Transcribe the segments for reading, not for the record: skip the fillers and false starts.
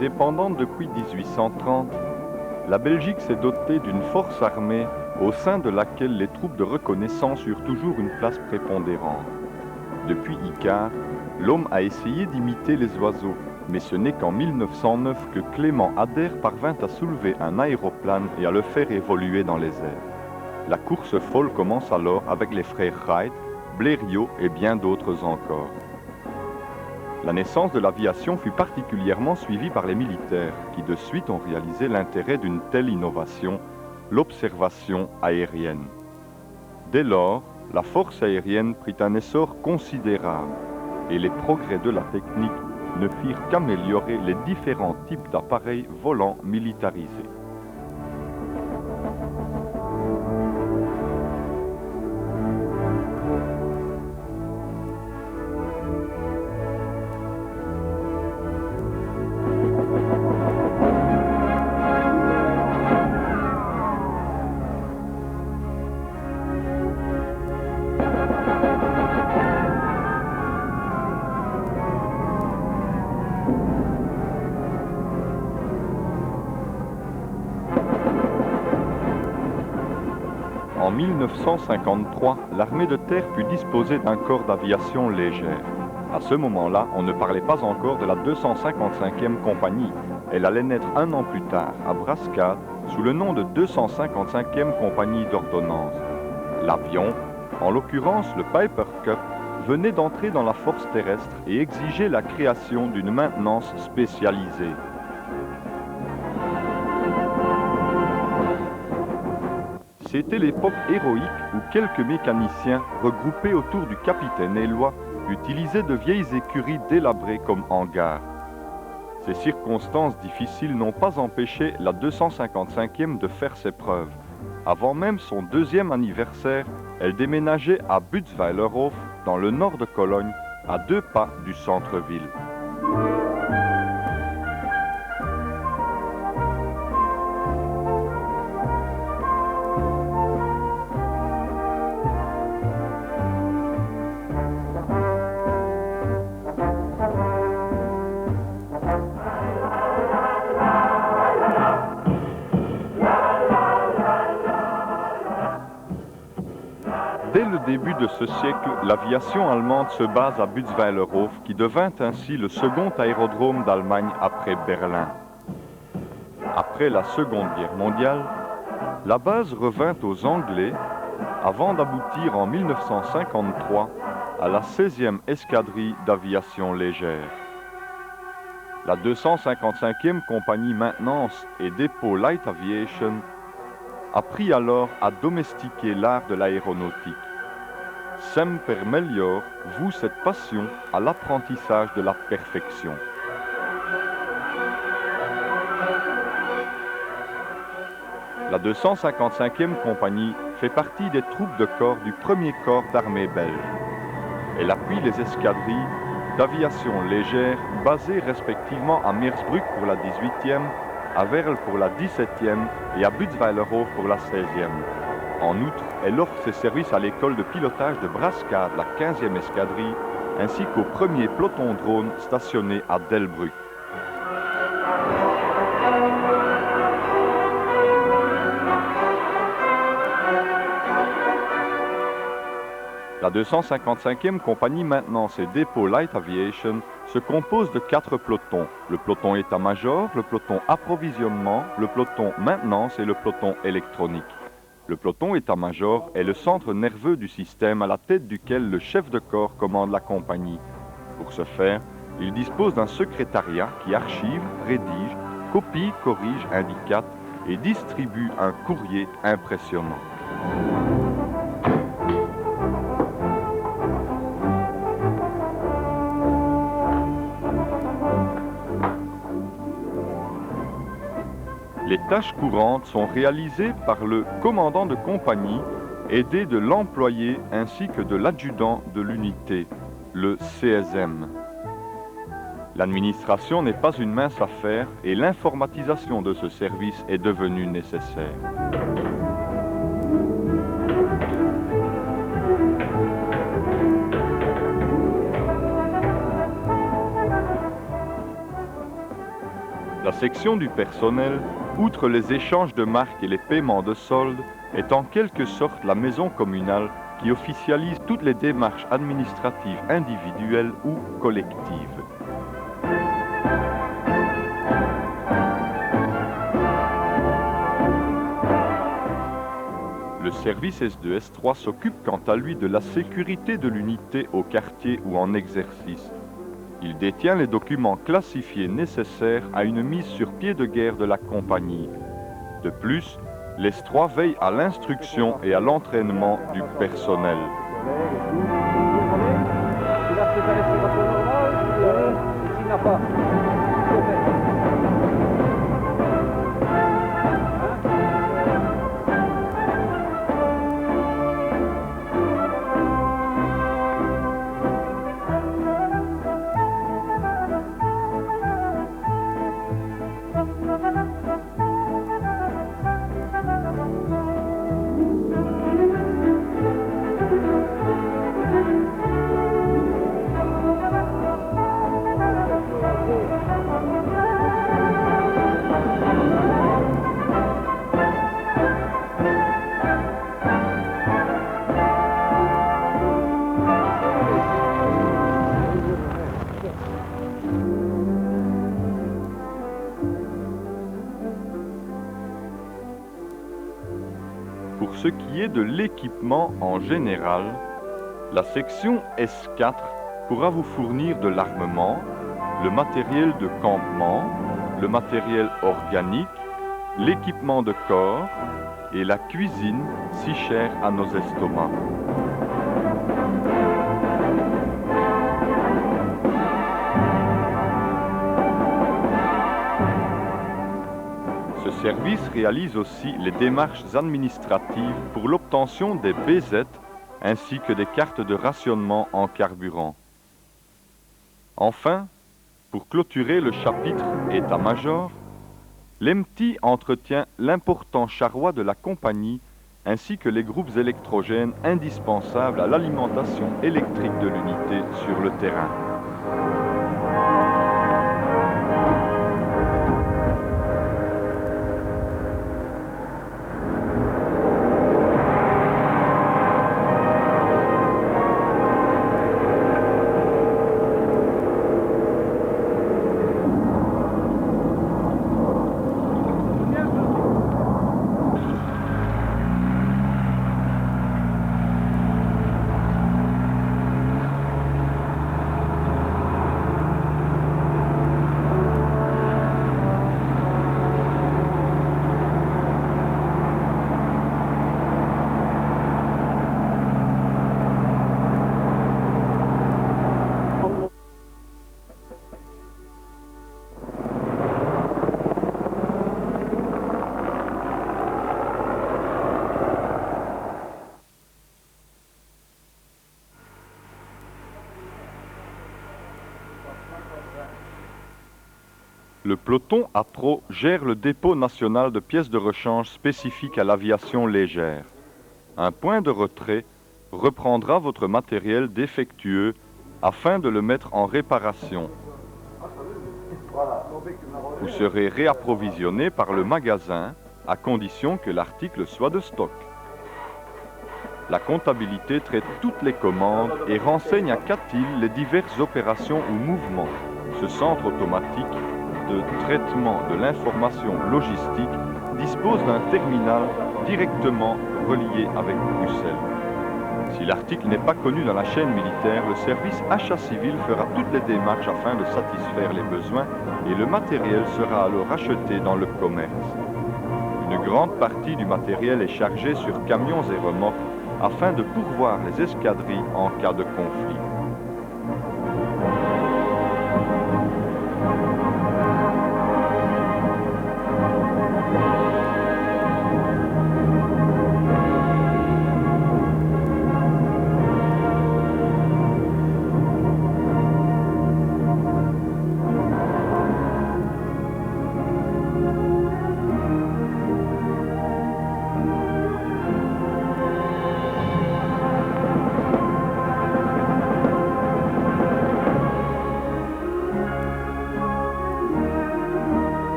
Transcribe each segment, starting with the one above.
indépendante depuis 1830, la Belgique s'est dotée d'une force armée au sein de laquelle les troupes de reconnaissance eurent toujours une place prépondérante. Depuis Icare, l'homme a essayé d'imiter les oiseaux, mais ce n'est qu'en 1909 que Clément Ader parvint à soulever un aéroplane et à le faire évoluer dans les airs. La course folle commence alors avec les frères Wright, Blériot et bien d'autres encore. La naissance de l'aviation fut particulièrement suivie par les militaires, qui de suite ont réalisé l'intérêt d'une telle innovation, l'observation aérienne. Dès lors, la force aérienne prit un essor considérable, et les progrès de la technique ne firent qu'améliorer les différents types d'appareils volants militarisés. En 1953, l'armée de terre put disposer d'un corps d'aviation légère. À ce moment-là, on ne parlait pas encore de la 255e compagnie. Elle allait naître un an plus tard, à Brascade, sous le nom de 255e compagnie d'ordonnance. L'avion, en l'occurrence le Piper Cup, venait d'entrer dans la force terrestre et exigeait la création d'une maintenance spécialisée. C'était l'époque héroïque où quelques mécaniciens, regroupés autour du capitaine Éloy, utilisaient de vieilles écuries délabrées comme hangars. Ces circonstances difficiles n'ont pas empêché la 255e de faire ses preuves. Avant même son 2e anniversaire, elle déménageait à Butzweilerhof, dans le nord de Cologne, à 2 pas du centre-ville. Dès le début de ce siècle, l'aviation allemande se base à Butzweilerhof, qui devint ainsi le second aérodrome d'Allemagne après Berlin. Après la Seconde Guerre mondiale, la base revint aux Anglais avant d'aboutir en 1953 à la 16e escadrille d'aviation légère. La 255e compagnie maintenance et dépôt Light Aviation apprit alors à domestiquer l'art de l'aéronautique. Semper Melior voue cette passion à l'apprentissage de la perfection. La 255e compagnie fait partie des troupes de corps du premier corps d'armée belge. Elle appuie les escadrilles d'aviation légère basées respectivement à Meersbruck pour la 18e, à Werl pour la 17e et à Butzweilerhof pour la 16e. En outre, elle offre ses services à l'école de pilotage de Brascade, la 15e escadrille, ainsi qu'au premier peloton drone stationné à Delbrück. La 255e compagnie maintenance et dépôt Light Aviation se compose de 4 pelotons, le peloton état-major, le peloton approvisionnement, le peloton maintenance et le peloton électronique. Le peloton état-major est le centre nerveux du système à la tête duquel le chef de corps commande la compagnie. Pour ce faire, il dispose d'un secrétariat qui archive, rédige, copie, corrige, indicate et distribue un courrier impressionnant. Les tâches courantes sont réalisées par le commandant de compagnie, aidé de l'employé ainsi que de l'adjudant de l'unité, le CSM. L'administration n'est pas une mince affaire et l'informatisation de ce service est devenue nécessaire. La section du personnel, outre les échanges de marques et les paiements de soldes, est en quelque sorte la maison communale qui officialise toutes les démarches administratives individuelles ou collectives. Le service S2-S3 s'occupe quant à lui de la sécurité de l'unité au quartier ou en exercice. Il détient les documents classifiés nécessaires à une mise sur pied de guerre de la compagnie. De plus, l'S3 veille à l'instruction et à l'entraînement du personnel. Pour ce qui est de l'équipement en général, la section S4 pourra vous fournir de l'armement, le matériel de campement, le matériel organique, l'équipement de corps et la cuisine si chère à nos estomacs. Ce service réalise aussi les démarches administratives pour l'obtention des BZ ainsi que des cartes de rationnement en carburant. Enfin, pour clôturer le chapitre état-major, l'EMTI entretient l'important charroi de la compagnie ainsi que les groupes électrogènes indispensables à l'alimentation électrique de l'unité sur le terrain. Le peloton APRO gère le dépôt national de pièces de rechange spécifiques à l'aviation légère. Un point de retrait reprendra votre matériel défectueux afin de le mettre en réparation. Vous serez réapprovisionné par le magasin à condition que l'article soit de stock. La comptabilité traite toutes les commandes et renseigne à CATIL les diverses opérations ou mouvements. Ce centre automatique de traitement de l'information logistique dispose d'un terminal directement relié avec Bruxelles. Si l'article n'est pas connu dans la chaîne militaire, le service achat civil fera toutes les démarches afin de satisfaire les besoins et le matériel sera alors acheté dans le commerce. Une grande partie du matériel est chargée sur camions et remorques afin de pourvoir les escadrilles en cas de conflit.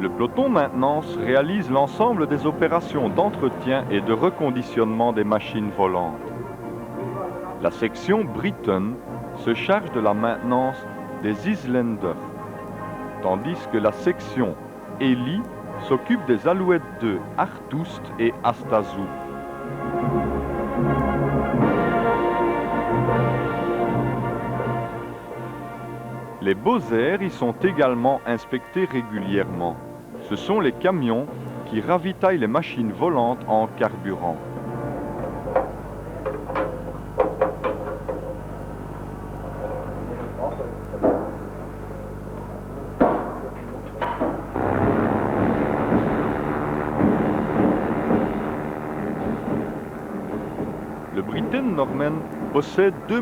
Le peloton maintenance réalise l'ensemble des opérations d'entretien et de reconditionnement des machines volantes. La section Britain se charge de la maintenance des Islanders, tandis que la section Ely s'occupe des Alouettes de Artoust et Astazou. Les Bozers y sont également inspectés régulièrement. Ce sont les camions qui ravitaillent les machines volantes en carburant. Le Britten Norman possède deux